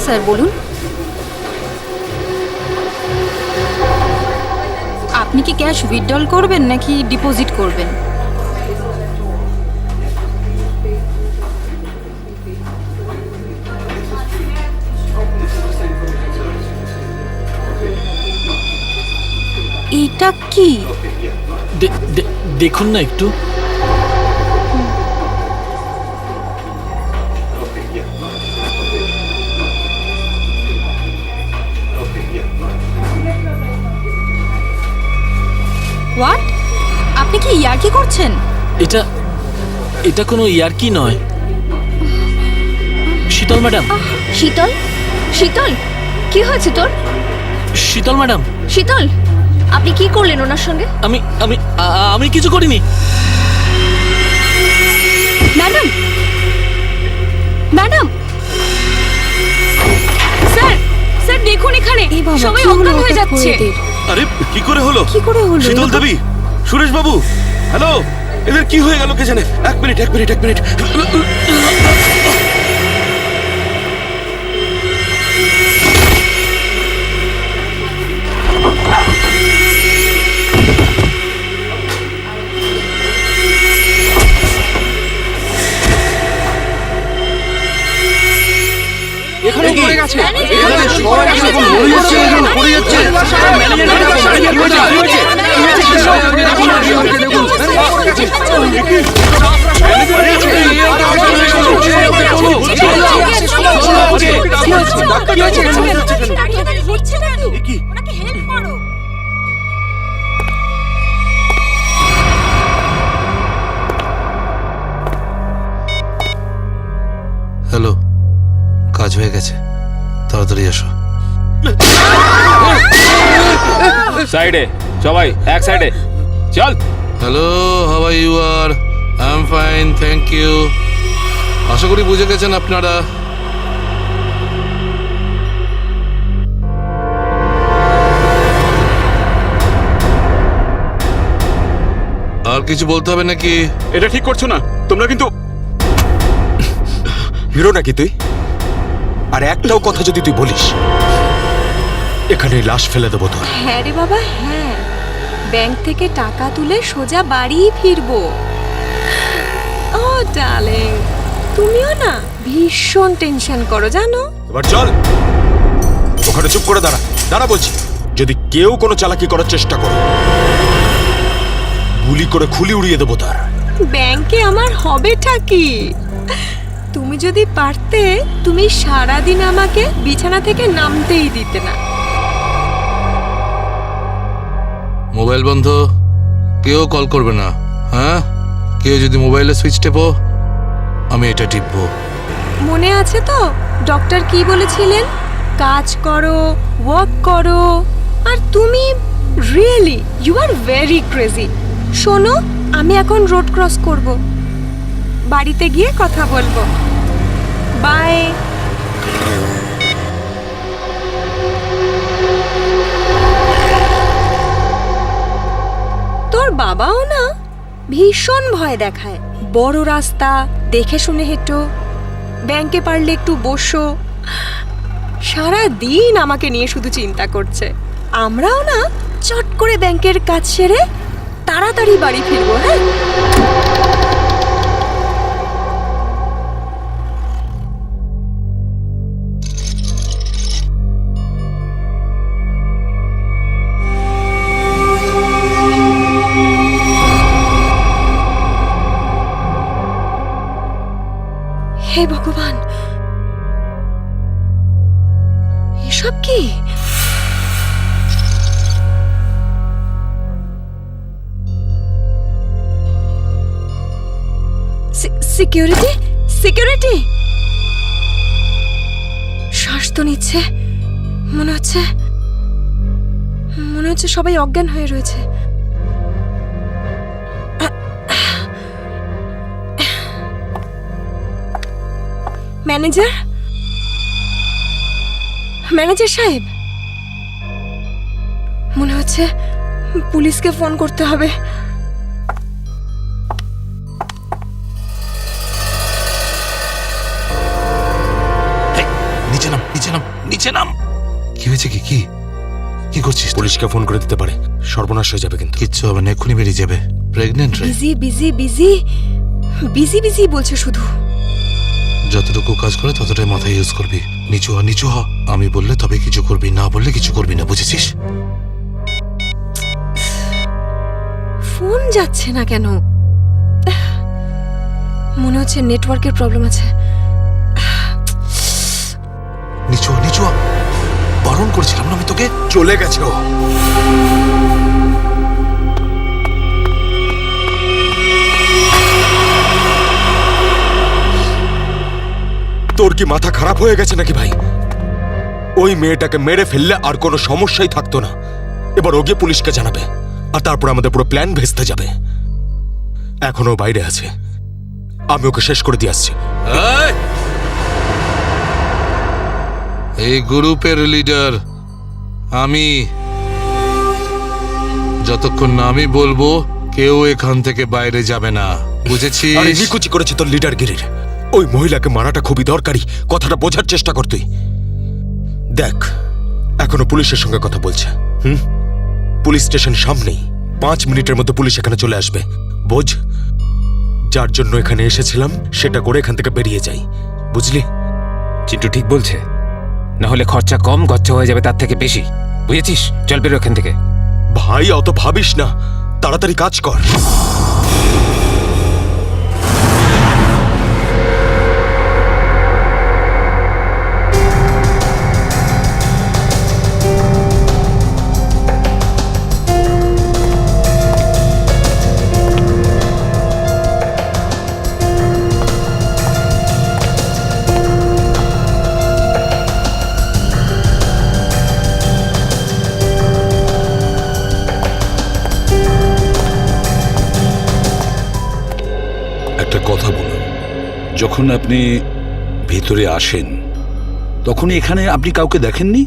Sir বলুন। আপনি কি ক্যাশ উইথড্রল করবেন নাকি ডিপোজিট করবেন? এটা কি? দেখুন না একটু। হোয়াট? আপনি কি ইয়ার্কি করছেন? এটা এটা কোনো ইয়ার্কি নয়। শীতল ম্যাডাম। শীতল, শীতল, কি হয়েছে তোর? শীতল ম্যাডাম। শীতল, আপনি কি করলেন ওনার সঙ্গে? আমি আমি আমি কিছু করিনি। ম্যাডাম, ম্যাডাম, স্যার, স্যার দেখুন এখানে সবাই অজ্ঞান হয়ে যাচ্ছে। আরে কি করে হলো? কি করে হলো? শীতল দেবী, সুরেশ বাবু, হ্যালো, এদের কি হয়ে গেল কে জানে? এক মিনিট। এখানে পড়ে গেছে। এখানে সবাই এখন মরে যাচ্ছে, পড়ে যাচ্ছে। হ্যালো, কাজ হয়ে গেছে, তাড়াতাড়ি এসো। সাইডে সবাই, এক সাইডে চল। Hello, how are you? আর I am fine, thank you. আশা করি বুঝে গেছেন আপনারা। আর কিছু বলতে হবে নাকি? এটা ঠিক করছো না তোমরা কিন্তু। হিরো নাকি তুই? আর একটাও কথা যদি তুই বলিস, এখানে লাশ ফেলে দেবো তোর। হ্যাঁ রে বাবা, হ্যাঁ, ব্যাংক থেকে টাকা তুলে সোজা বাড়ি ফিরবো। ও ডার্লিং, তুমিও না ভীষণ টেনশন করো জানো। এবার চল, ওখানে চুপ করে দাঁড়া বলছি। যদি কেউ কোনো চালাকি করার চেষ্টা করে, গুলি করে খুলি উড়িয়ে দেবো তার। ব্যাংকে আমার হবেটা কি? তুমি যদি পারতে, তুমি সারাদিন আমাকে বিছানা থেকে নামতেই দিতে না। মোবাইল বন্ধ, কেউ কল করবে না। হ্যাঁ, কেউ যদি মোবাইলে সুইচ টেপো, আমি এটা টিপবো। মনে আছে তো ডক্টর কি বলেছিলেন? কাজ করো, ওয়ার্ক করো। আর তুমি really you are very crazy. শোনো, আমি এখন রোড ক্রস করব, বাড়িতে গিয়ে কথা বলবো। বাই। তোর বাবাও না ভীষণ ভয় দেখায়। বড় রাস্তা দেখে শুনে হেঁটো, ব্যাংকে পারলে একটু বসো। সারা দিন আমাকে নিয়ে শুধু চিন্তা করছে। আমরাও না চট করে ব্যাংকের কাজ সেরে তাড়াতাড়ি বাড়ি ফিরবো। হ্যাঁ, হে ভগবান, এসব কি? Security, security. শ্বাস তো নিচ্ছে, মনে হচ্ছে সবাই অজ্ঞান হয়ে রয়েছে। ম্যানেজার, ম্যানেজার সাহেব, মনে হচ্ছে পুলিশকে ফোন করতে হবে। নিচে নাম, নিচে নাম। নিচে নাম। কি হয়েছে? কি কি কি করছিস? পুলিশকে ফোন করে দিতে পারে, সর্বনাশ হয়ে যাবে কিন্তু। কিচ্ছু হবে না, এক্ষুনি বেরিয়ে যাবে। প্রেগনেন্ট রে। Busy busy busy busy busy বলছে শুধু। যতটুকু কাজ করে ততটাই মাথায় ইউজ করবি। নিচু হ, নিচু হ। আমি বললে তবে কিছু করবি, না বললে কিছু করবি না, বুঝেছিস? ফোন যাচ্ছে না কেন? মনে হচ্ছে নেটওয়ার্কের প্রবলেম আছে। নিচু হ, নিচু হ। বারণ করেছিলাম না আমি তোকে? চলে গেছে ও। তোর কি মাথা খারাপ হয়ে গেছে নাকি ভাই? ওই মেয়েটাকে মেরে ফেললে আর কোনো সমস্যাই থাকতো না। এবার ও গিয়ে পুলিশকে জানাবে, আর তারপর আমাদের পুরো প্ল্যান ভেস্তে যাবে। এখনো বাইরে আছে, আমি ওকে শেষ করে দিয়ে আসছি। এই! এই গ্রুপের লিডার আমি। যতক্ষণ না আমি বলবো কেউ এখান থেকে বাইরে যাবে না, বুঝেছিস? আরে নিকুচি করেছে তোর লিডারগিরির। ওই মহিলাকে মারাটা খুবই দরকারি, কথাটা বোঝার চেষ্টা কর তুই। দেখ, এখনো পুলিশের সঙ্গে কথা বলছে। পুলিশ স্টেশন সামনেই, 5 মিনিটের মধ্যে পুলিশ এখানে চলে আসবে। বোঝ, যার জন্য এখানে এসেছিলাম সেটা করে এখান থেকে বেরিয়ে যাই, বুঝলি? চিন্টু ঠিক বলছে, না হলে খরচা কম, খরচা হয়ে যাবে তার থেকে বেশি, বুঝেছিস? চল বেরো এখান থেকে। ভাই অত ভাবিস না, তাড়াতাড়ি কাজ কর। একটা কথা বলুন, যখন আপনি ভেতরে আসেন তখন এখানে আপনি কাউকে দেখেননি?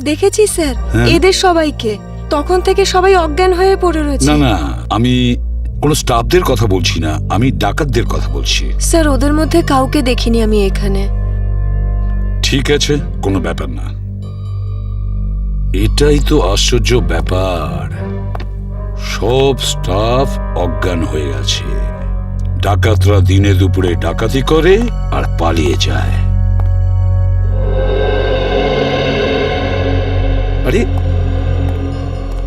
দেখেছি স্যার, হ্যাঁ। এদের সবাইকে। তখন থেকে সবাই অজ্ঞান হয়ে পড়ে রয়েছে। না না, আমি কোনো স্টাফদের কথা বলছি না, আমি ডাকাতদের কথা বলছি। স্যার, ওদের মধ্যে কাউকে দেখিনি আমি এখানে। ঠিক আছে, কোনো ব্যাপার না। এটাই তো আশ্চর্য ব্যাপার, সব স্টাফ অজ্ঞান হয়ে গেছে। ডাকাতরা দিনে দুপুরে ডাকাতি করে আর পালিয়ে যায়। আরে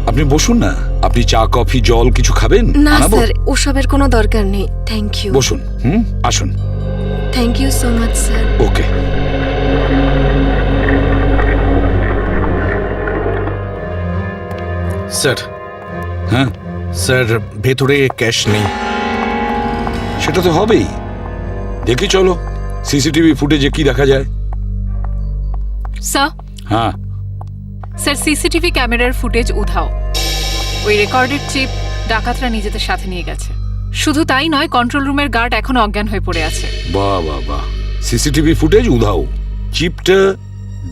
আপনি বসুন না, আপনি চা কফি জল কিছু খাবেন? না আনাবো? স্যার, ওসবের কোনো দরকার নেই, থ্যাংক ইউ। বসুন, আসুন। Thank you so much sir. Okay. Sir, হ্যাঁ স্যার ভেতরে ক্যাশ নেই। সেটা তো হবেই। দেখি চলো সিসিটিভি ফুটেজে কি দেখা যায়। স্যার, হ্যাঁ স্যার সিসিটিভি ক্যামেরার ফুটেজ উধাও। ওই রেকর্ডেড চিপ ডাকাতরা নিজেদের সাথে নিয়ে গেছে। শুধু তাই নয়, কন্ট্রোল রুমের গার্ড এখনো অজ্ঞান হয়ে পড়ে আছে। বাহ বাহ বাহ, সিসিটিভি ফুটেজ উধাও, চিপটা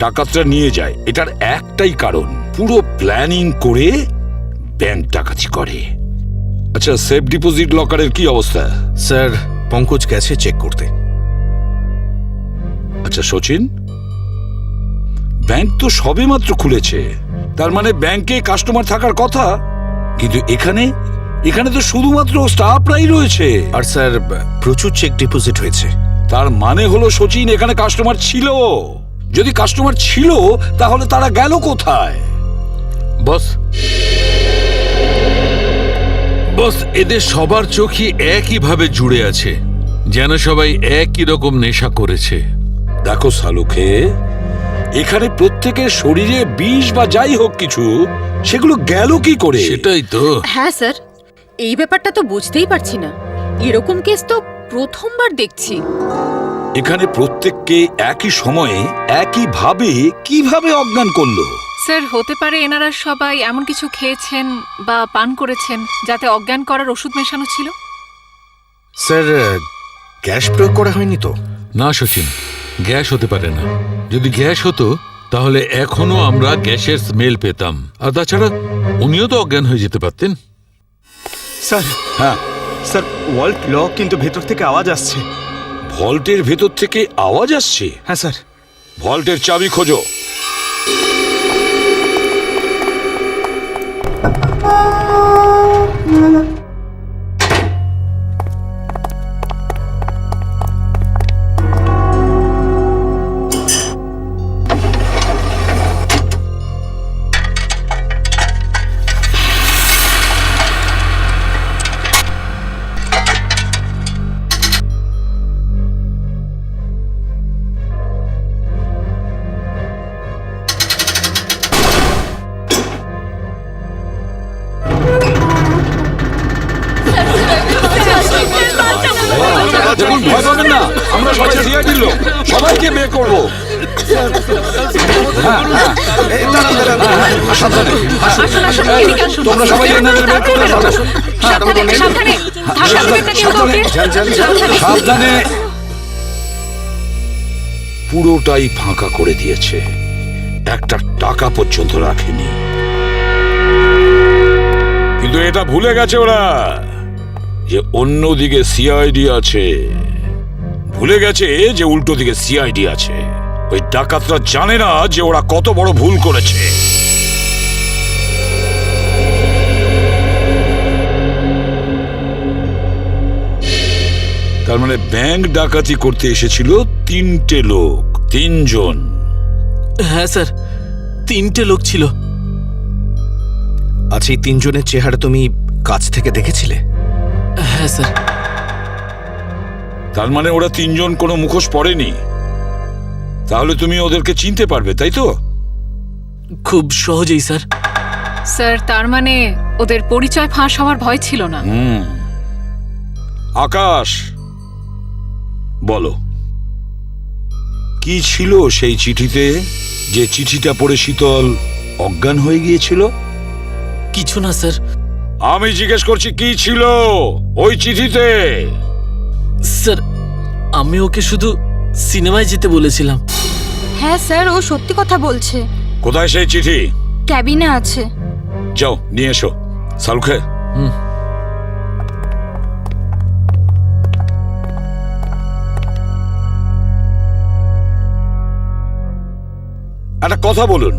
ডাকাতরা নিয়ে যায়, এটার একটাই কারণ, পুরো প্ল্যানিং করে ব্যাংক ডাকাতি করে। আচ্ছা, সেফ ডিপোজিট লকারের কি অবস্থা? স্যার পঙ্কজ গেছে চেক করতে। আচ্ছা সচিন, ব্যাংক তো সবেমাত্র খুলেছে, তার মানে ব্যাংকে কাস্টমার থাকার কথা, কিন্তু এখানে তো শুধুমাত্র স্টাফরাই রয়েছে। আর স্যার প্রচুর চেক ডিপোজিট হয়েছে। তার মানে হলো সচিন, এখানে কাস্টমার ছিল। যদি কাস্টমার ছিল তাহলে তারা গেল কোথায়? বস, এদের সবার চোখই একইভাবে জুড়ে আছে, যেন সবাই একই রকম নেশা করেছে। দেখো সালুকে, এখানে প্রত্যেকের শরীরে বিষ বা যাই হোক কিছু, সেগুলো গেল কি করে? সেটাই তো। হ্যাঁ স্যার, এই ব্যাপারটা তো বুঝতেই পারছি না। এরকম কেস তো প্রথমবার দেখছি। এখানে প্রত্যেককে একই সময়ে একইভাবে কিভাবে অজ্ঞান করলো? স্যার, হতে পারে এনারা সবাই এমন কিছু খেয়েছেন বা পান করেছেন যাতে অজ্ঞান করার ওষুধ মেশানো ছিল। স্যার গ্যাস প্রয়োগ করা হয়নি তো? না সচিন, গ্যাস হতে পারে না। যদি গ্যাস হতো তাহলে এখনো আমরা গ্যাসের স্মেল পেতাম, আর তাছাড়া উনিও তো অজ্ঞান হয়ে যেতে পারতেন। স্যার, হ্যাঁ স্যার ওয়াল্ট লক, কিন্তু ভেতর থেকে আওয়াজ আসছে। ভল্টের ভেতর থেকে আওয়াজ আসছে? হ্যাঁ স্যার। ভল্টের চাবি খোঁজো। দেখুন, ভয় পাবেন না, আমরা সবাই সিআইডির লোক, সবাইকে বের করবো। তোমরা সবাই এনাদের বের করে দাও। সাবধানে। পুরোটাই ফাঁকা করে দিয়েছে, একটা টাকা পর্যন্ত রাখেনি। কিন্তু এটা ভুলে গেছে ওরা যে অন্যদিকে সিআইডি আছে। ভুলে গেছে যে উল্টো দিকে সিআইডি আছে। ওই ডাকাতরা জানে না যে ওরা কত বড় ভুল করেছে। তার মানে ব্যাংক ডাকাতি করতে এসেছিল 3টে লোক, 3 জন। হ্যাঁ স্যার, 3টে লোক ছিল। আচ্ছা, এই 3 জনের চেহারা তুমি কাছ থেকে দেখেছিলে? হ্যাঁ স্যার। তার মানে ওরা 3 জন কোনো মুখোশ পরেনি। তাহলে তুমি ওদেরকে চিনতে পারবে, তাই তো? খুব সহজেই স্যার। স্যার, তার মানে ওদের পরিচয় ফাঁস হওয়ার ভয় ছিল না। আকাশ, বলো কি ছিল সেই চিঠিতে, যে চিঠিটা পড়ে শীতল অজ্ঞান হয়ে গিয়েছিল? কিছু না স্যার। আমি জিজ্ঞেস করছি কি ছিল ওই চিঠিতে? স্যার, আমি ওকে শুধু সিনেমায় যেতে বলেছিলাম। হ্যাঁ স্যার, ও সত্যি কথা বলছে। কোথায় সেই চিঠি? ক্যাবিনে আছে। যাও নিয়ে এসো। সালুখে, একটা কথা বলুন,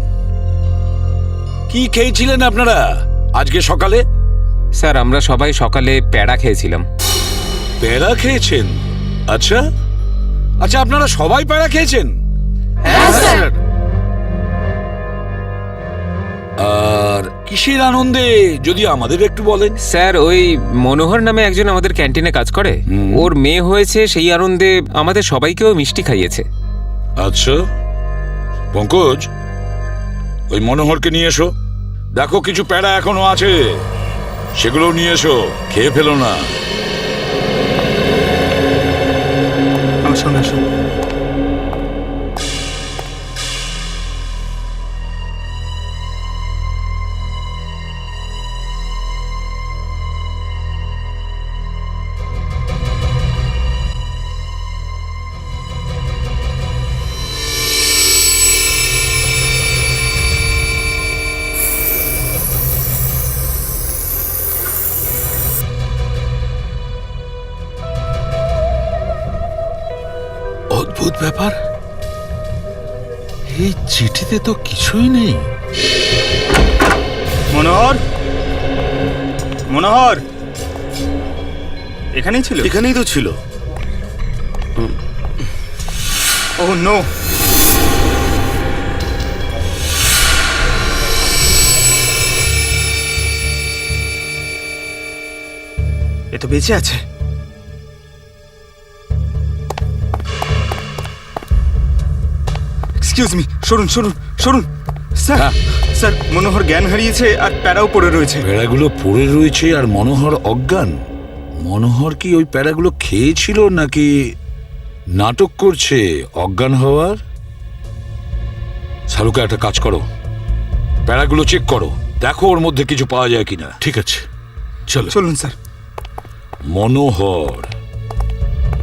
কি খেয়েছিলেন আপনারা আজকে সকালে? স্যার, আমরা সবাই সকালে প্যাড়া খেয়েছিলাম। প্যাড়া খেয়েছেন? আচ্ছা আচ্ছা, আপনারা সবাই প্যাড়া খেয়েছেন? হ্যাঁ স্যার। আর কিসের আনন্দে যদি আমাদের একটু বলেন? স্যার, ওই মনোহর নামে একজন আমাদের ক্যান্টিনে কাজ করে, ওর মেয়ে হয়েছে, সেই আনন্দে আমাদের সবাইকেও মিষ্টি খাইয়েছে। আচ্ছা পঙ্কজ, ওই মনোহরকে নিয়ে এসো। দেখো কিছু প্যাড়া এখনো আছে, সেগুলো নিয়ে এসো, খেয়ে ফেলো না। আসুন আসুন। অদ্ভুত ব্যাপার, এই চিঠিতে তো কিছুই নেই। মনোহর, মনোহর এখানেই ছিল? এখানেই তো ছিল। ও নো, এ তো বেঁচে আছে। এক্সকিউজ মি, সরুন সরুন সরুন। স্যার স্যার, মনোহর জ্ঞান হারিয়েছে আর প্যারাও পড়ে রয়েছে। প্যাড়াগুলো পড়ে রয়েছে আর মনোহর অজ্ঞান? মনোহর কি ওই প্যাড়াগুলো খেয়েছিল নাকি নাটক করছে অজ্ঞান হওয়ার? শালুকা, একটা কাজ করো, প্যাড়াগুলো চেক করো, দেখো ওর মধ্যে কিছু পাওয়া যায় কিনা। ঠিক আছে, চলো। চলুন স্যার। মনোহর,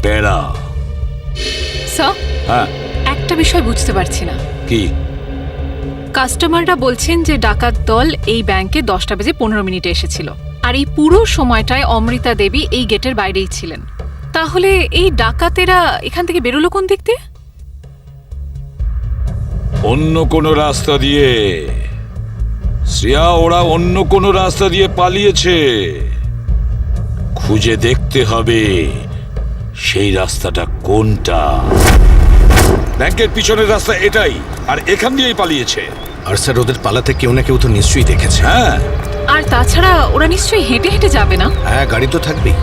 প্যাড়া। স্যার, হ্যাঁ, একটা বিষয় বুঝতে পারছি না। কি? কাস্টমাররা বলছেন যে ডাকাত দল এই ব্যাংকে 10টা বেজে 15 মিনিটে এসেছিল, আর এই পুরো সময়টায় অমৃতা দেবী এই গেটের বাইরেই ছিলেন। তাহলে এই ডাকাতেরা এখান থেকে বেরোলো কোন দিক দিয়ে? অন্য কোনো রাস্তা দিয়ে। শ্রেয়া, ওরা অন্য কোনো রাস্তা দিয়ে পালিয়েছে। খুঁজে দেখতে হবে সেই রাস্তাটা কোনটা। ব্যাংকের পিছনের রাস্তা এটাই, আর এখান দিয়েই পালিয়েছে। আর স্যার ওদের পালাতে কেউ না কেউ তো নিশ্চয়ই দেখেছে। হ্যাঁ, আর তাছাড়া ওরা নিশ্চয়ই হেঁটে হেঁটে যাবে না। হ্যাঁ, গাড়ি তো থাকবেই।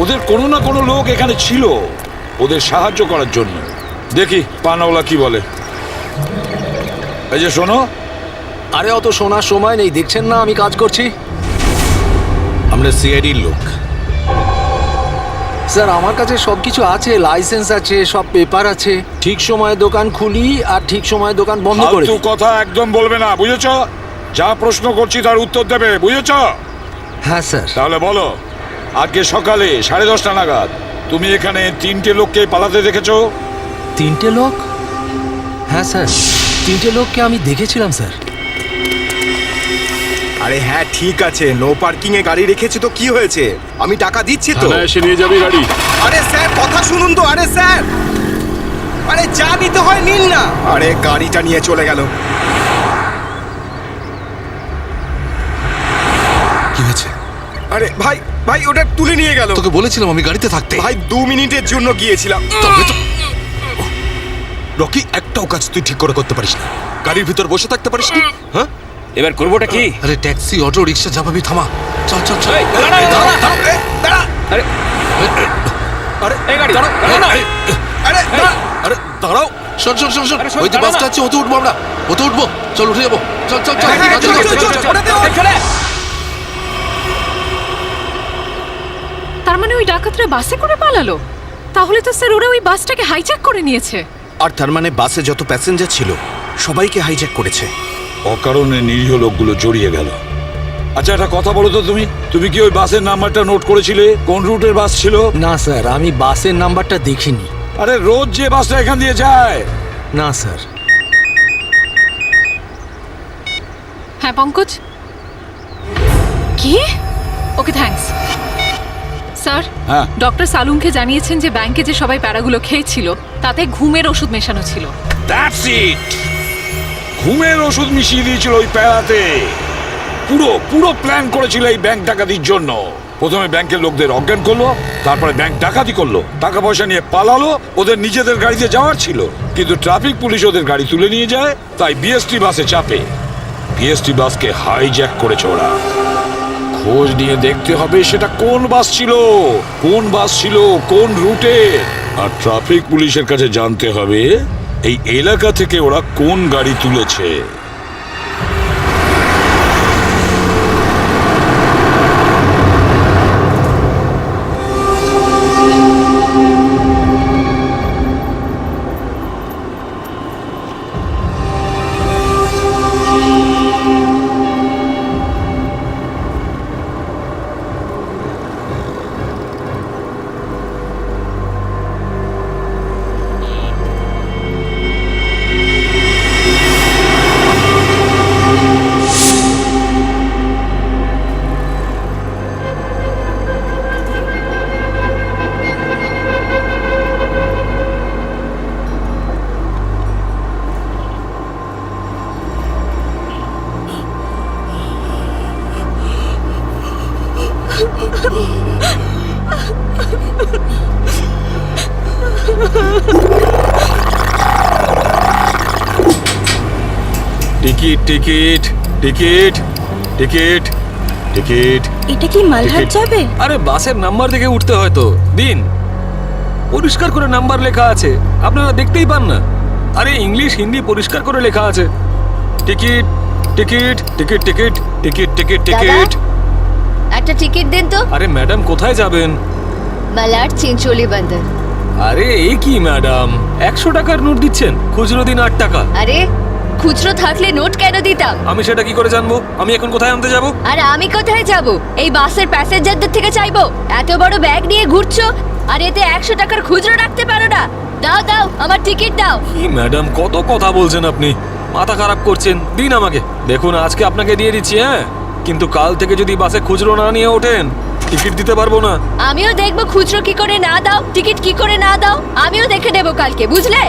ওদের কোনো না কোনো লোক এখানে ছিল ওদের সাহায্য করার জন্য। দেখি পানাওয়ালা কি বলে। এই যে শোনো, আরে অত শোনার সময় নেই, দেখছেন না আমি কাজ করছি। আমরা সিআইডির লোক স্যার। আমার কাছে সবকিছু আছে, লাইসেন্স আছে, সব পেপার আছে। ঠিক সময়ে দোকান খুলি আর ঠিক সময়ে দোকান বন্ধ করে ফালতু দিই। কথা একদম বলবে না, বুঝেছো? যা প্রশ্ন করছি তার উত্তর দেবে, বুঝেছো? হ্যাঁ স্যার। তাহলে বলো, আজকে সকালে 10:30 নাগাদ তুমি এখানে 3টে লোককে পালাতে দেখেছো? 3টে লোক? হ্যাঁ স্যার, 3টে লোককে আমি দেখেছিলাম স্যার। আরে হ্যাঁ ঠিক আছে, নো পার্কিং এ গাড়ি রেখেছি তো কি হয়েছে? আমি টাকা দিচ্ছি তো। থানায় এসে নিয়ে যাবি গাড়ি। আরে স্যার কথা শুনুন তো। আরে স্যার, আরে যা নিতে হয় নিন না। আরে গাড়িটা নিয়ে চলে গেল। কি হয়েছে? আরে ভাই ভাই ওটা তুলে নিয়ে গেল। তোকে বলেছিলাম আমি গাড়িতে থাকতে। ভাই 2 মিনিটের জন্য গিয়েছিলাম। তবে তো রকি, একটাও কাজ তুই ঠিক করে করতে পারিস না। গাড়ির ভিতর বসে থাকতে পারিস না? হ্যাঁ, এবার করবোটা কি? আরে ট্যাক্সি, অটো, রিক্সা যা পাবি থামা। চল চল চল। আরে আরে এই গাড়ি দাঁড়াও, দাঁড়াও না। আরে আরে দাঁড়াও, শোন শোন শোন শোন, আরে শোন, ওই যে দাঁড়াও বাসটা না। আছে ওতে উঠবো আমরা, ওতে উঠবো। চল উঠে যাবো, চল চল চল। হ্যাঁ, হ্যাঁ, তাড়াতাড়ি চল, কর, চল, চল, চল, চল, ওটাতে চল। তার মানে ওই ডাকাতরা বাসে করে পালালো? তাহলে তো স্যার ওরা ওই বাসটাকে হাইজ্যাক করে নিয়েছে। আর তার মানে বাসে যত প্যাসেঞ্জার ছিল সবাইকে হাইজ্যাক করেছে। অকারণে নিরীহ লোকগুলো জড়িয়ে গেল। আচ্ছা একটা কথা বলো তো, তুমি কি ওই বাসের নাম্বারটা নোট করেছিলে? কোন রুটের বাস ছিল? না স্যার, আমি বাসের নাম্বারটা দেখিনি। আরে রোজ যে বাসটা এখান দিয়ে যায়। না স্যার। হ্যাঁ পঙ্কজ, কি? Okay thanks sir. হ্যাঁ। ডক্টর সালুমকে জানিয়েছেন যে ব্যাংকে যে সবাই প্যারাগুলো খেয়েছিল তাতে ঘুমের ওষুধ মেশানো ছিল। That's it. ঘুমের ওষুধ মিশিয়ে দিয়েছিল ওই প্যারাতে। পুরো পুরো প্ল্যান করেছিল এই ব্যাংক ডাকাতির জন্য। প্রথমে ব্যাংকের লোকদের অজ্ঞান করলো, তারপরে ব্যাংক ডাকাতি করলো, টাকা পয়সা নিয়ে পালালো। ওদের নিজেদের গাড়িতে যাওয়ার ছিল, কিন্তু ট্রাফিক পুলিশ ওদের গাড়ি তুলে নিয়ে যায়, তাই বিএসটি বাসে চাপে। বিএসটি বাসকে হাইজ্যাক করেছে ওরা। খোঁজ নিয়ে দেখতে হবে সেটা কোন বাস ছিল, কোন বাস ছিল, কোন রুটে। আর ট্রাফিক পুলিশের কাছে জানতে হবে এই এলাকা থেকে ওরা কোন গাড়ি তুলেছে। Ticket ticket ticket ticket ticket. এটা কি মালহাট যাবে? আরে বাসের নাম্বার দেখে উঠতে হয় তো। দিন, পরিষ্কার করে নাম্বার লেখা আছে, আপনারা দেখতেই পান না? আরে ইংলিশ হিন্দি পরিষ্কার করে লেখা আছে। Ticket ticket ticket ticket ticket ticket ticket. একটা টিকিট দিন তো। আরে ম্যাডাম কোথায় যাবেন? মালাড চিনচোলি বন্দর। আরে এ কি ম্যাডাম, 100 টাকার নোট দিচ্ছেন, খুচরো দিন 8 টাকা। আরে খুচরো থাকলে নোট কেন দিতাম? আমি সেটা কি করে জানবো? আমি এখন কোথায় আনতে যাব? আর আমি কোথায় যাব? এই বাসের প্যাসেঞ্জারদের থেকে চাইবো? এত বড় ব্যাগ নিয়ে ঘুরছো আর এতে 100 টাকার খুচরো রাখতে পারো না? দাও দাও, আমার টিকিট দাও। কি ম্যাডাম, কত কথা বলছেন আপনি? মাথা খারাপ করছেন, দিন আমাকে। দেখুন আজকে আপনাকে দিয়ে দিচ্ছি, হ্যাঁ, কিন্তু কাল থেকে যদি বাসে খুচরো না নিয়ে ওঠেন টিকিট দিতে পারবো না। আমিও দেখবো খুচরো কি করে না দাও, টিকিট কি করে না দাও, আমিও দেখে নেবো কালকে, বুঝলে?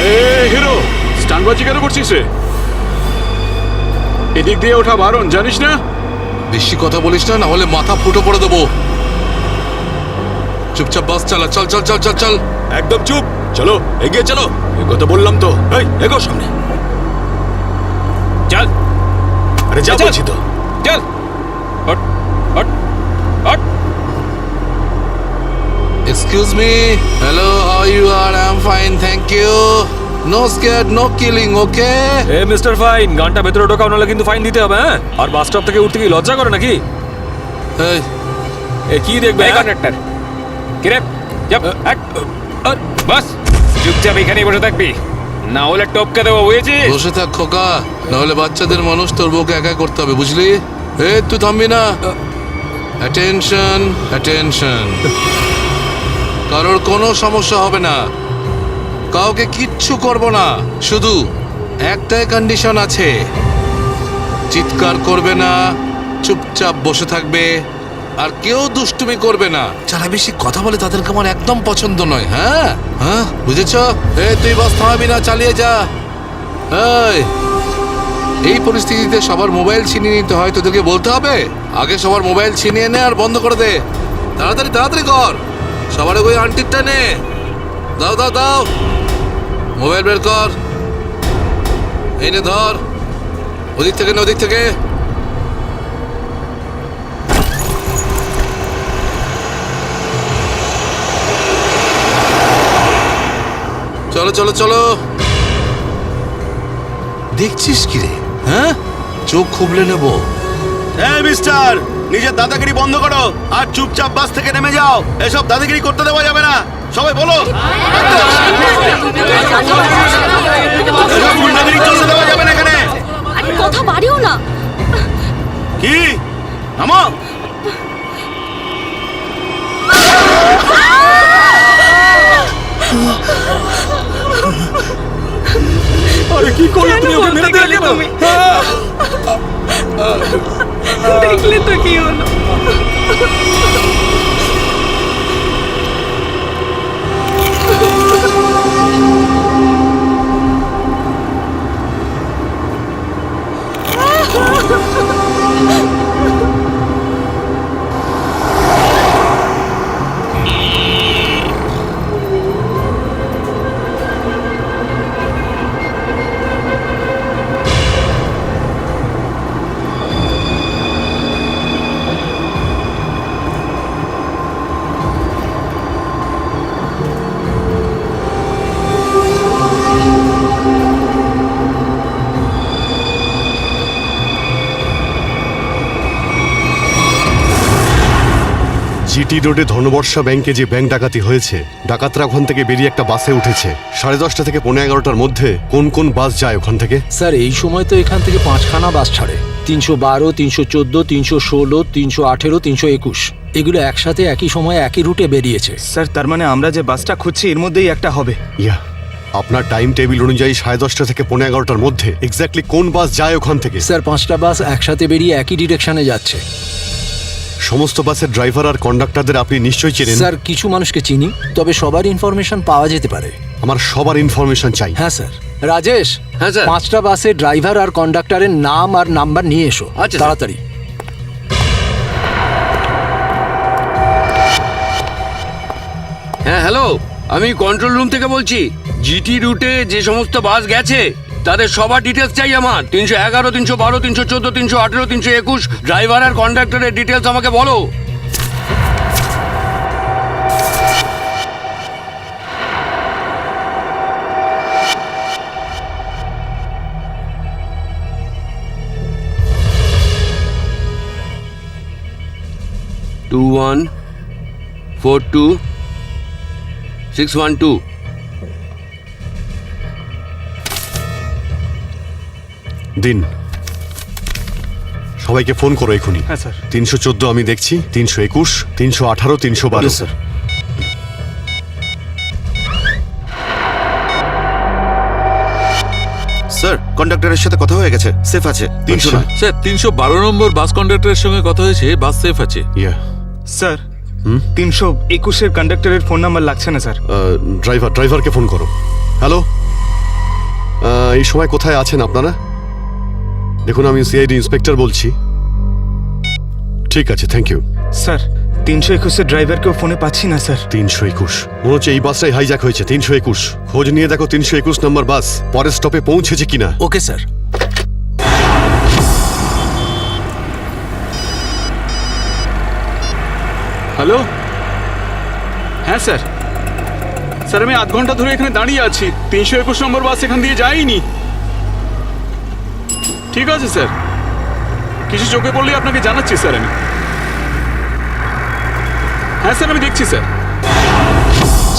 এই গুন্ডাবাজি কেন করছিস রে? এদিক দিয়ে ওঠা বারণ, জানিস না? বেশি কথা বলিস না, না হলে মাথা ফুটো করে দেবো। চুপচাপ বাস চালা, চল চল চল চল চল। একদম চুপ, চলো এগিয়ে চলো। এই কথা বললাম তো। এই এগো সামনে। চল আরে যা বলছি তো। চল hot hot hot. Excuse me. Hello, how you are? I'm fine, thank you. No scared, no killing, okay? A mister fine, গানটা ভেতরে ঢোকাও, নাহলে কিন্তু ফাইন দিতে হবে। হ্যাঁ, আর বাস স্টপ থেকে উঠতে কি লজ্জা করে নাকি? Hey, এ কি দেখবে এই কন্ডাক্টর, কিরে যাব হট। আর বাস চুপচাপ এখানেই বসে থাকবি, না হলে টপকে দেবো, বুঝেছিস? বসে থাক খোকা, নাহলে বাচ্চাদের মানুষ তোর বউকে একা করতে হবে, বুঝলি? এই তুই থামবি না। Attention, attention. কারোর কোনো সমস্যা হবে না, কাউকে কিচ্ছু করব না। শুধু একটাই কন্ডিশন আছে, চিৎকার করবে না, চুপচাপ বসে থাকবে, আর কেউ দুষ্টুমি করবে না। যারা বেশি কথা বলে তাদেরকে আমার একদম পছন্দ নয়। হ্যাঁ হ্যাঁ, বুঝেছ? তুই বাস থামাবি না, চালিয়ে যা। এই পরিস্থিতিতে সবার মোবাইল ছিনিয়ে নিতে হয়, তোদেরকে বলতে হবে? আগে সবার মোবাইল ছিনিয়ে নে আর বন্ধ করে দে। তাড়াতাড়ি তাড়াতাড়ি কর, সবার ওই আন্টিরটা নে। দাও দাও দাও, মোবাইল বের কর। এই নে ধর, ওদিক থেকে না ওদিক থেকে। চলো চলো চলো। দেখছিস কি রে? হ্যাঁ, চোখ খুবলে নেব। এই মিস্টার, নিজের দাদাগিরি বন্ধ করো আর চুপচাপ বাস থেকে নেমে যাও। এসব দাদাগিরি করতে দেওয়া যাবে না, সবাই বলো। এসব গুন্ডাগিরি চলতে দেওয়া যাবে না এখানে। আরে কথা বাড়িও না। কি নামো। আরে কি করলে তুমি? ওকে মেরে দিলে কেন? দেখলে তো কি হলো। জিটি রোডে ধনবর্ষা ব্যাংকে যে ব্যাংক ডাকাতি হয়েছে, ডাকাতরা ওখান থেকে বেরিয়ে একটা বাসে উঠেছে। 10:30 থেকে 11:15টার মধ্যে কোন কোন বাস যায় ওখান থেকে? স্যার, এই সময় তো এখান থেকে 5খানা বাস ছাড়ে। 312, 314, 316, 318, 321 এগুলো একসাথে একই সময়ে একই রুটে বেরিয়েছে। স্যার, তার মানে আমরা যে বাসটা খুঁজছি এর মধ্যেই একটা হবে। ইয়া, আপনার টাইম টেবিল অনুযায়ী 10:30 থেকে 11:15টার মধ্যে এক্স্যাক্টলি কোন বাস যায় ওখান থেকে? স্যার, 5টা বাস একসাথে বেরিয়ে একই ডিরেকশনে যাচ্ছে। সমস্ত বাসের ড্রাইভার আর কন্ডাক্টরদের আপনি নিশ্চয়ই চেনেন? স্যার, কিছু মানুষকে চিনি, তবে সবার ইনফরমেশন পাওয়া যেতে পারে। আমার সবার ইনফরমেশন চাই। হ্যাঁ স্যার। রাজেশ, হ্যাঁ স্যার। 5টা বাসের ড্রাইভার আর কন্ডাক্টরের নাম আর নাম্বার নিয়ে এসো। আচ্ছা, তাড়াতাড়ি। হ্যাঁ হ্যালো, আমি কন্ট্রোল রুম থেকে বলছি। জিটি রুটে যে সমস্ত বাস গেছে তাদের সবার ডিটেলস চাই আমার। 311, 312, 314, 318, 321 ড্রাইভার আর কন্ডাক্টরের ডিটেলস আমাকে বলো। টু 1 4 2 6 1 2। দিন, সবাইকে ফোন করো এখনই। হ্যাঁ স্যার। 314 আমি দেখছি, 321, 318, 312। স্যার। স্যার, কন্ডাক্টরের সাথে কথা হয়ে গেছে, সেফ আছে। 300 নয়। স্যার, 312 নম্বর বাস কন্ডাক্টরের সঙ্গে কথা হয়েছে, বাস সেফ আছে। ইয়া, স্যার, 321-এর কন্ডাক্টরের ফোন নাম্বার লাগছে না স্যার। ড্রাইভারকে ফোন করো। হ্যালো এই সময় কোথায় আছেন আপনারা? দেখুন, আমি সিআইডি ইন্সপেক্টর বলছি। ঠিক আছে, থ্যাংক ইউ। স্যার 321 ড্রাইভারকেও ফোনে পাচ্ছি না স্যার। 321 মনে হচ্ছে এই বাসটাই হাইজ্যাক হয়েছে। 321 খোঁজ নিয়ে দেখো 321 নম্বর বাস পরের স্টপে পৌঁছেছে কিনা। Okay sir. হ্যালো, হ্যাঁ স্যার। স্যার আমি আধ ঘন্টা ধরে এখানে দাঁড়িয়ে আছি, 321 নম্বর বাস এখান দিয়ে যায়নি। ঠিক আছে স্যার, কিছু চোখে পড়লেই আপনাকে জানাচ্ছি স্যার আমি। হ্যাঁ স্যার, আমি দেখছি স্যার।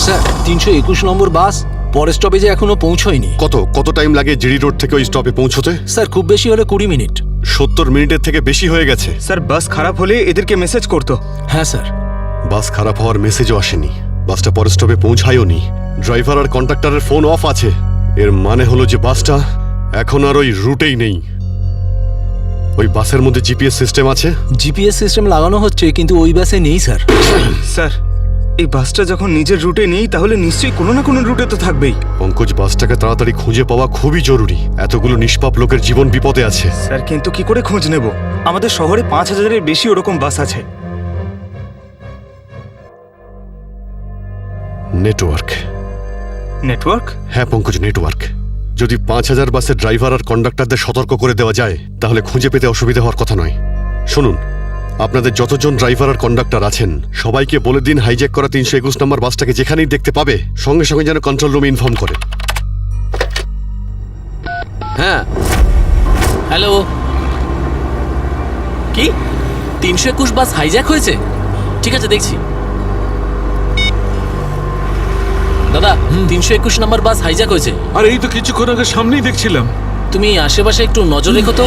স্যার 321 নম্বর বাস পরের স্টপেজে এখনো পৌঁছয়নি। কত টাইম লাগে জিডি রোড থেকে ওই স্টপে পৌঁছতে? স্যার খুব বেশি হলে 20 মিনিট। 70 মিনিটের থেকে বেশি হয়ে গেছে। স্যার বাস খারাপ হলে এদেরকে মেসেজ করতো। হ্যাঁ স্যার। বাস খারাপ হওয়ার মেসেজও আসেনি, বাসটা পরের স্টপে পৌঁছায়ও নি। ড্রাইভার আর কন্ডাক্টরের ফোন অফ আছে। এর মানে হলো যে বাসটা এখন আর ওই রুটেই নেই। ওই বাসের মধ্যে জিপিএস সিস্টেম আছে? জিপিএস সিস্টেম লাগানো হচ্ছে, কিন্তু ওই বাসে নেই স্যার। স্যার এই বাসটা যখন নিজের রুটে নেই, তাহলে নিশ্চয়ই কোনো না কোনো রুটে তো থাকবেই। পঙ্কজ, বাসটাকে তাড়াতাড়ি খুঁজে পাওয়া খুবই জরুরি। এতগুলো নিষ্পাপ লোকের জীবন বিপদে আছে। স্যার কিন্তু কি করে খোঁজ নেব? আমাদের শহরে 5000-এর বেশি ওরকম বাস আছে। নেটওয়ার্ক। নেটওয়ার্ক? হ্যাঁ পঙ্কজ, নেটওয়ার্ক। যদি 5000 বাসের ড্রাইভার আর কন্ডাক্টরদের সতর্ক করে দেওয়া যায়, তাহলে খুঁজে পেতে অসুবিধা হওয়ার কথা নয়। শুনুন, আপনাদের যতজন ড্রাইভার আর কন্ডাক্টর আছেন সবাইকে বলে দিন হাইজ্যাক করা 321 নম্বর বাসটাকে যেখানেই দেখতে পাবে সঙ্গে সঙ্গে যেন কন্ট্রোল রুমে ইনফর্ম করে। হ্যাঁ, হ্যালো, কি 321 বাস হাইজ্যাক হয়েছে? ঠিক আছে, দেখছি। দাদা 321 নম্বর বাস হাইজ্যাক হয়েছে। আর এই তো কিছুক্ষণ আগে সামনেই দেখছিলাম। তুমি আশেপাশে একটু নজর রেখো তো।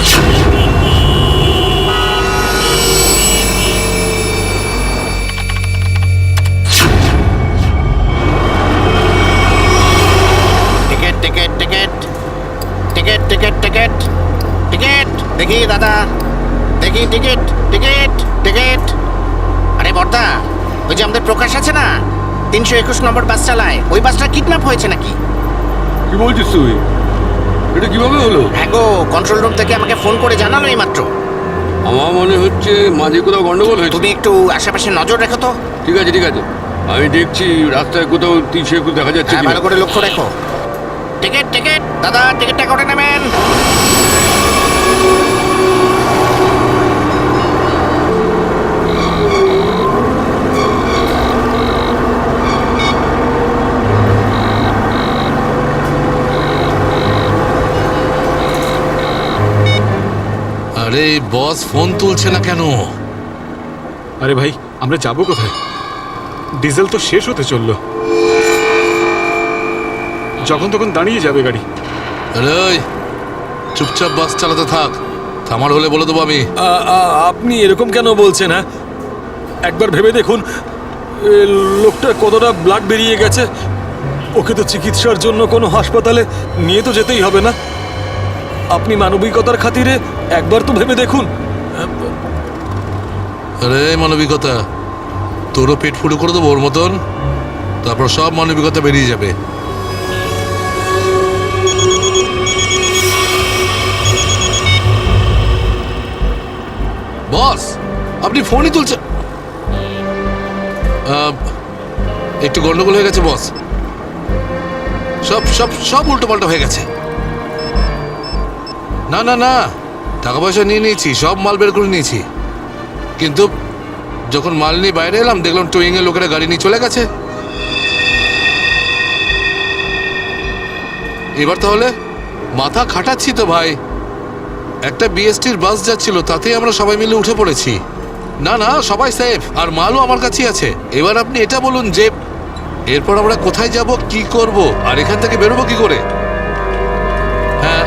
Ticket ticket ticket ticket ticket ticket ticket দেখি দাদা, দেখি টিকিট টিকিট টিকিট। আরে বর্দা, ওই যে আমাদের প্রকাশ আছে না, 321 নম্বর বাস চালায়, ওই বাসটা কিডন্যাপ হয়েছে নাকি? কি বলছিস তুই? এটা কিভাবে হলো? হ্যাঁ গো, কন্ট্রোল রুম থেকে আমাকে ফোন করে জানালো এই মাত্র। আমার মনে হচ্ছে মাঝে কোথাও গন্ডগোল হয়েছে। তুমি একটু আশেপাশে নজর রেখো তো। ঠিক আছে ঠিক আছে, আমি দেখছি রাস্তায় কোথাও 321 দেখা যাচ্ছে হ্যাঁ, কিনা। ভালো করে লক্ষ্য রেখো। টিকিট টিকিট দাদা, টিকিটটা করে নেবেন। আরে বস ফোন তুলছে না কেন? আরে ভাই, আমরা যাবো কোথায়? ডিজেল তো শেষ হতে চললো, যখন তখন দাঁড়িয়ে যাবে গাড়ি। আরে ওই, চুপচাপ বাস চালাতে থাক, থামার হলে বলে দেবো আমি। আপনি এরকম কেন বলছেন? হ্যাঁ, একবার ভেবে দেখুন লোকটা কতটা ব্লাড বেরিয়ে গেছে। ওকে তো চিকিৎসার জন্য কোনো হাসপাতালে নিয়ে তো যেতেই হবে না? আপনি মানবিকতার খাতিরে একবার তো ভেবে দেখুন। আরে মানবিকতা, তোরও পেট ফুটো করে দেবো ওর মতন, তারপর সব মানবিকতা বেরিয়ে যাবে। বস আপনি ফোনই তুলছেন। একটু গন্ডগোল হয়ে গেছে বস, সব সব সব উল্টো পাল্টা হয়ে গেছে। না না না, টাকা পয়সা নিয়ে নিয়েছি, সব মাল বের করে নিয়েছি, কিন্তু যখন মাল নিয়ে বাইরে এলাম দেখলাম টোয়িং এর লোকেরা গাড়ি নিয়ে চলে গেছে। এবার তাহলে মাথা খাটাচ্ছি তো ভাই। একটা বিএসটির বাস যাচ্ছিল, তাতেই আমরা সবাই মিলে উঠে পড়েছি। না না, সবাই সেফ, আর মালও আমার কাছেই আছে। এবার আপনি এটা বলুন যে এরপর আমরা কোথায় যাব, কি করব, আর এখান থেকে বেরোবো কি করে? হ্যাঁ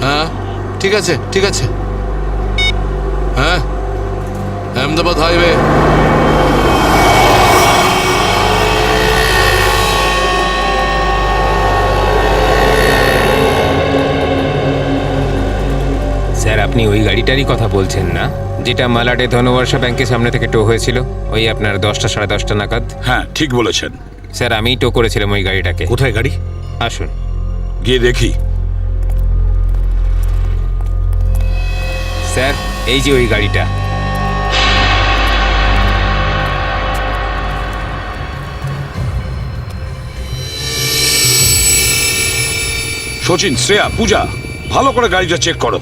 হ্যাঁ, ঠিক আছে ঠিক আছে। হ্যাঁ, আহমেদাবাদ হাইওয়ে। স্যার আপনি ওই গাড়িটারই কথা বলছেন না, যেটা মালাডে ধনবর্ষা ব্যাংকের সামনে থেকে টো হয়েছিল? ওই আপনার 10টা সাড়ে 10টা নাগাদ। হ্যাঁ ঠিক বলেছেন। স্যার আমিই টো করেছিলাম ওই গাড়িটাকে। কোথায় গাড়ি? আসুন। গিয়ে দেখি। স্যার এই যে ওই গাড়িটা। সচিন, শ্রেয়া, পূজা, ভালো করে গাড়িটা চেক করো।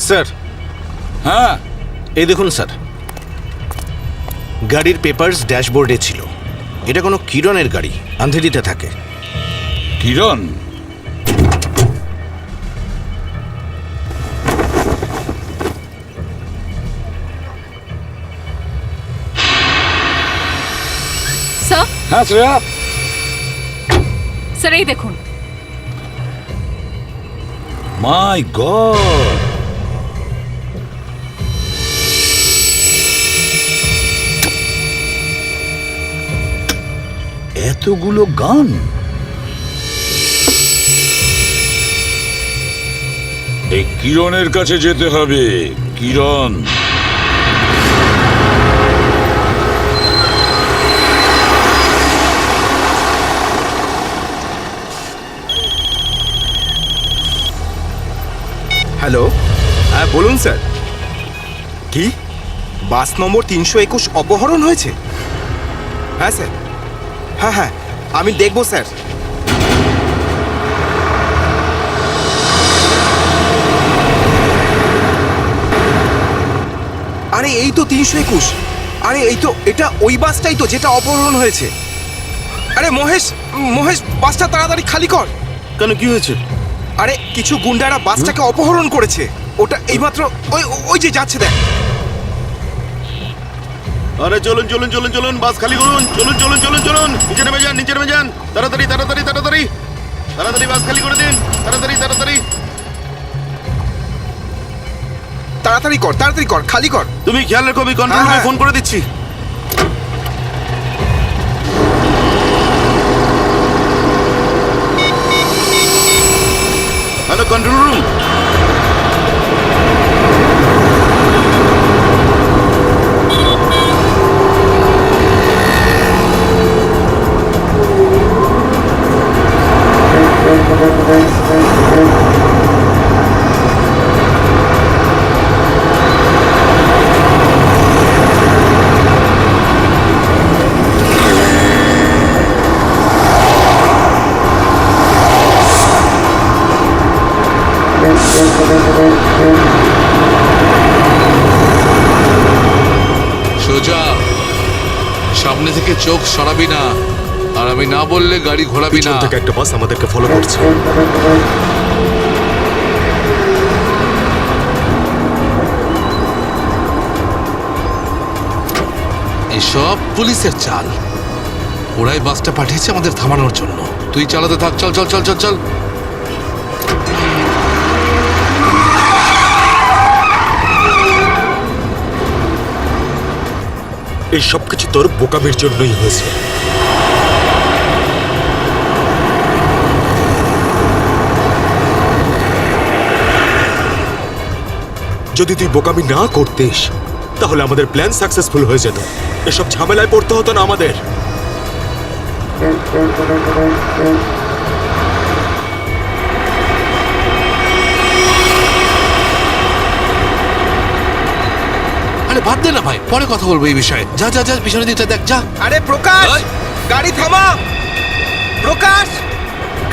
স্যার। হ্যাঁ, এই দেখুন স্যার, গাড়ির পেপারস ড্যাশবোর্ডে ছিল। এটা কোনো কিরণের গাড়ি, আন্ধেরিতে থাকে। কিরণ? স্যার হ্যাঁ শ্রেয়া। স্যার এই দেখুন। মাই গড, এতগুলো গান! এই কিরণের কাছে যেতে হবে। কিরণ, হ্যালো, হ্যাঁ বলুন স্যার। কি বাস নম্বর 321 অপহরণ হয়েছে? হ্যাঁ স্যার, হ্যাঁ হ্যাঁ আমি দেখব স্যার। আরে এই তো 321। আরে এই তো, এটা ওই বাসটাই তো যেটা অপহরণ হয়েছে। আরে মহেশ, মহেশ বাসটা তাড়াতাড়ি খালি কর। কেন, কি হয়েছে? আরে কিছু গুন্ডারা বাসটাকে অপহরণ করেছে। ওটা এইমাত্র ওই ওই যে যাচ্ছে দেখ। আরে চলুন চলুন চলুন চলুন, বাস খালি করুন। চলুন চলুন চলুন চলুন, নিচে নেমে যান, নিচে নেমে যান। তাড়াতাড়ি তাড়াতাড়ি তাড়াতাড়ি তাড়াতাড়ি বাস খালি করে দিন। তাড়াতাড়ি তাড়াতাড়ি তাড়াতাড়ি কর, তাড়াতাড়ি কর, খালি কর। তুমি খেয়াল রেখো, আমি কন্ট্রোল রুমে ফোন করে দিচ্ছি। Hello control room. সোজা সামনে থেকে চোখ সরাবি না, আর আমি না বললে গাড়ি ঘোরাবি না। পিছন থেকে একটা বাস আমাদেরকে ফলো করছে। এসব পুলিশের চাল। ওরাই বাসটা পাঠিয়েছে আমাদের থামানোর জন্য। তুই চালাতে থাক, চল চল চল চল চল। এই সবকিছু তোর বোকামির জন্যই হয়েছে। যদি তুই বোকামি না করতিস তাহলে আমাদের প্ল্যান সাকসেসফুল হয়ে যেত। এসব ঝামেলায় পড়তে হতো না আমাদের। আরে বাদ দে না ভাই, পরে কথা বলবো এই বিষয়ে। যা যা যা, পিছনের দিকটা দেখ, যা। আরে প্রকাশ, গাড়ি থামা। প্রকাশ,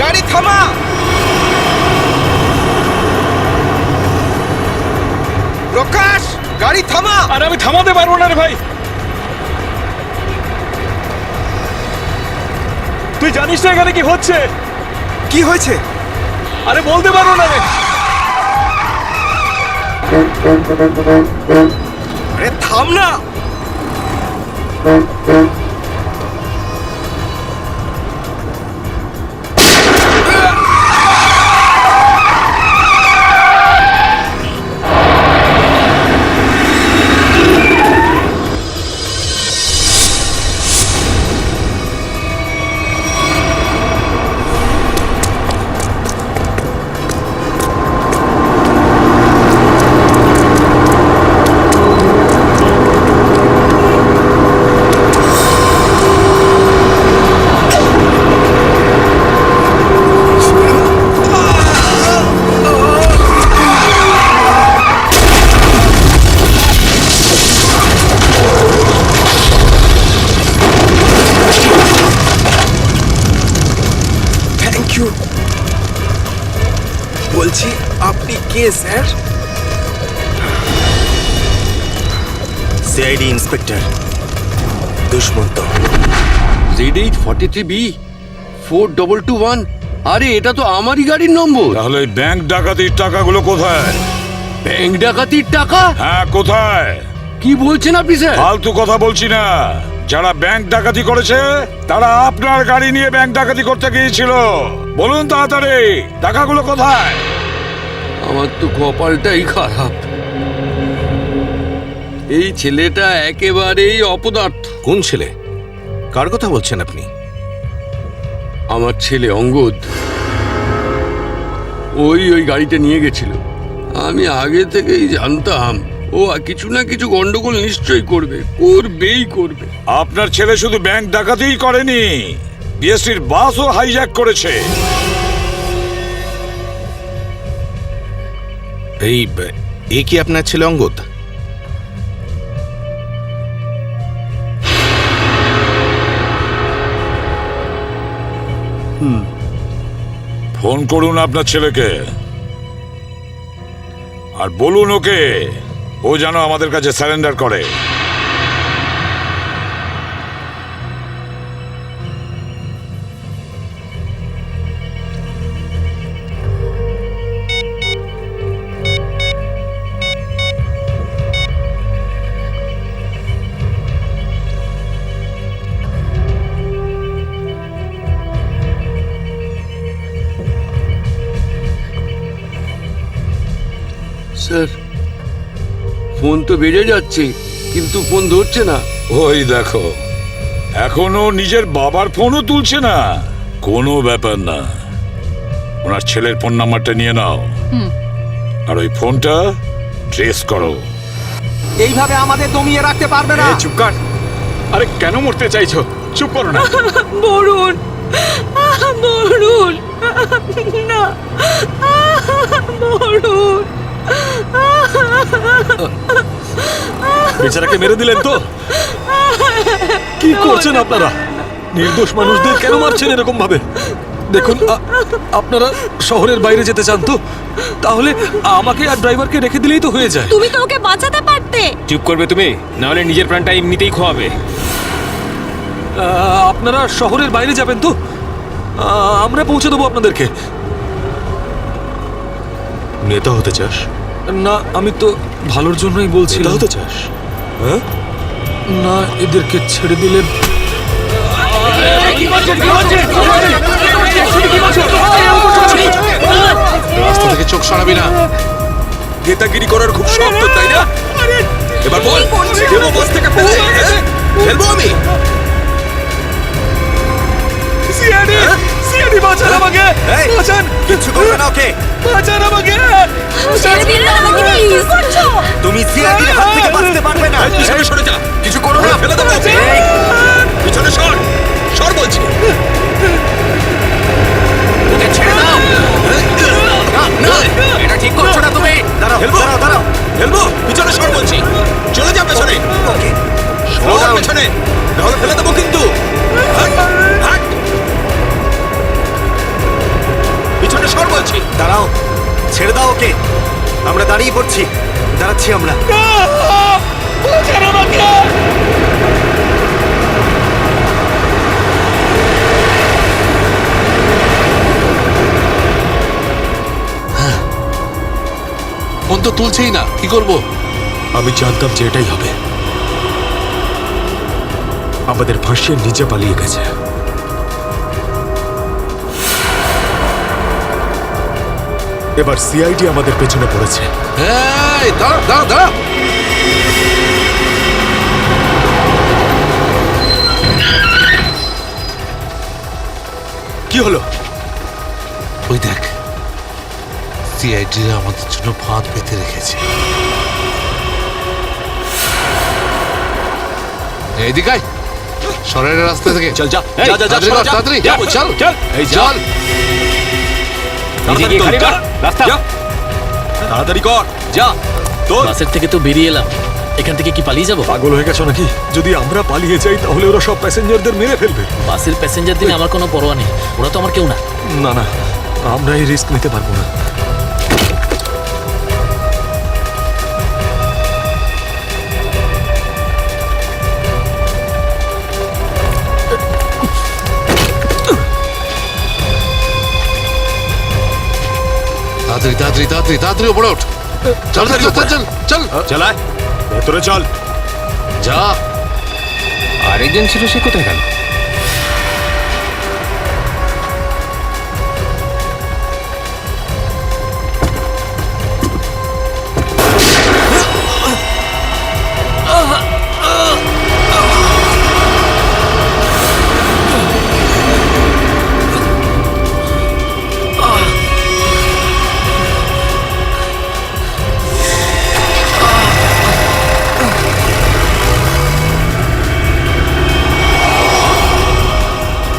গাড়ি থামা। প্রকাশ, গাড়ি থামা। আরে আমি থামাতে পারবো না রে ভাই। তুই জানিস না এখানে কি হচ্ছে? কি হয়েছে? আরে বলতে পারবো না রে। আরে থাম না। Thank you. বলছি আপনি কে sir? CID inspector Dushmant. Z843B 4221। আরে এটা তো আমারই গাড়ির নম্বর। তাহলে ব্যাংক ডাকাতির টাকাগুলো কোথায়? ব্যাংক ডাকাতির টাকা? হ্যাঁ, কোথায়? কি বলছেন আপনি স্যার? ফালতু কথা বলছি না। যারা ব্যাংক ডাকাতি করেছে তারা আপনার গাড়ি নিয়ে ব্যাংক ডাকাতি করতে গিয়েছিল। বলুন তাড়াতাড়ি, টাকাগুলো কোথায়? আমার তো কপালটাই খারাপ। এই ছেলেটা একেবারেই অপদার্থ। কোন ছেলে? কার কথা বলছেন আপনি? আমার ছেলে অঙ্গদ। ওই গাড়িটা নিয়ে গেছিল। আমি আগে থেকেই জানতাম ও কিছু না কিছু গন্ডগোল নিশ্চয়ই করবেই করবে। আপনার ছেলে শুধু ব্যাংক ডাকাতিই করেনি, বিএসটির বাসও হাইজ্যাক করেছে। এ কি আপনার ছেলে অঙ্গদ? ফোন করুন আপনার ছেলেকে আর বলুন ওকে ও যেন আমাদের কাছে সারেন্ডার করে। স্যার, ফোন তো বেজে যাচ্ছে কিন্তু ফোন ধরছে না। ওই দেখো, এখনো নিজের বাবার ফোনও তুলছে না। কোনো ব্যাপার না, ওনার ছেলের ফোন নাম্বারটা নিয়ে নাও আর ওই ফোনটা ট্রেস করো। এইভাবে আমাদের দমিয়ে রাখতে পারবে না। চুপ কর। আরে কেন মরতে চাইছো? চুপ করো না। বরুণ, বরুণ, না, বরুণ। বেচারাকে মেরে দিলেন তো? কি করছেন আপনারা? নির্দোষ মানুষদের কেন মারছেন এরকম ভাবে? দেখুন, আপনারা শহরের বাইরে যেতে চান তো তাহলে আমাকে আর ড্রাইভারকে রেখে দিলেই তো হয়ে যায়। তুমি তো ওকে বাঁচাতে পারতে। চুপ করবে তুমি, না হলে নিজের প্রাণটা এমনিতেই খোয়াবে। আপনারা শহরের বাইরে যাবেন তো? আমরা পৌঁছে দেবো আপনাদেরকে। নেতা হতে চাস? না, আমি তো ভালোর জন্যই বলছি। নেতা হতে চাস? হ্যাঁ, না, এদেরকে ছেড়ে দিলে রাস্তা থেকে চোখ সরাবি না। নেতাগিরি করার খুব শখ তো, তাই না? এবার বল, দেবো বাস থেকে ফেলে? ফেলবো আমি? সিআইডি বাঁচান আমাকে, বাঁচান। কিছু করবে না ওকে। বাঁচান আমাকে। ছেড়ে দিন না আমাকে, প্লিজ। তুমি সিআইডির হাত থেকে বাঁচতে পারবে না। পিছনে সরে যা, কিছু করো না, ফেলে দেবো। পিছনে সর, সর বলছি। ওকে ছেড়ে দাও। না, এটা ঠিক করছো না তুমি। দাঁড়াও, দাঁড়াও, দাঁড়াও। ফেলবো, পিছনে সর বলছি। চলে যা পেছনে। ওকে, সর পেছনে, নাহলে ফেলে দেবো কিন্তু। হাট, হাট। পিছনে সর বলছি। দাঁড়াও, ছেড়ে দাও ওকে। আমরা দাঁড়িয়ে পড়ছি, দাঁড়াচ্ছি আমরা। ফোন তো তুলছেই না, কি করব? আমি জানতাম যে এটাই হবে। আমাদের ফাঁসিয়ে নিজে পালিয়ে গেছে। এবার সিআইডি আমাদের পেছনে পড়েছে। এই দাঁড়া দাঁড়া দাঁড়া, কি হলো? ওই দেখ, সিআইডিরা আমাদের জন্য ফাঁদ পেতে রেখেছে। এইদিকে আয়, সরের রাস্তা থেকে চল যা এই, যা যা যা, তাড়াতাড়ি কর, তাড়াতাড়ি যা, চল চল। এই যা, চল। নিজে গিয়ে খালি কর, রাস্তা। যা। তাড়াতাড়ি কর, যা। তোর বাসের থেকে তো বেরিয়ে এলাম, এখান থেকে কি পালিয়ে যাব? পাগল হয়ে গেছো নাকি? যদি আমরা পালিয়ে যাই তাহলে ওরা সব প্যাসেঞ্জারদের মেরে ফেলবে। বাসের প্যাসেঞ্জার দিনে আমার কোনো পরোয়া নেই, ওরা তো আমার কেউ না। না না, আমরা এই রিস্ক নিতে পারবো না। তাড়াতাড়ি তাড়াতাড়ি তাড়াতাড়ি তাড়াতাড়ি উপরে ওঠ। চল চল চল চল চল চালায়, ভেতরে চল। যা। আরেকজন ছিল, সে কোথায় গেল?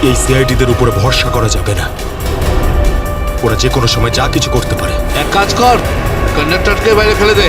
এই সিআইডিদের উপরে ভরসা করা যাবে না, ওরা যে কোনো সময় যা কিছু করতে পারে। এক কাজ কর, কন্ডাক্টরকে বাইরে ফেলে দে।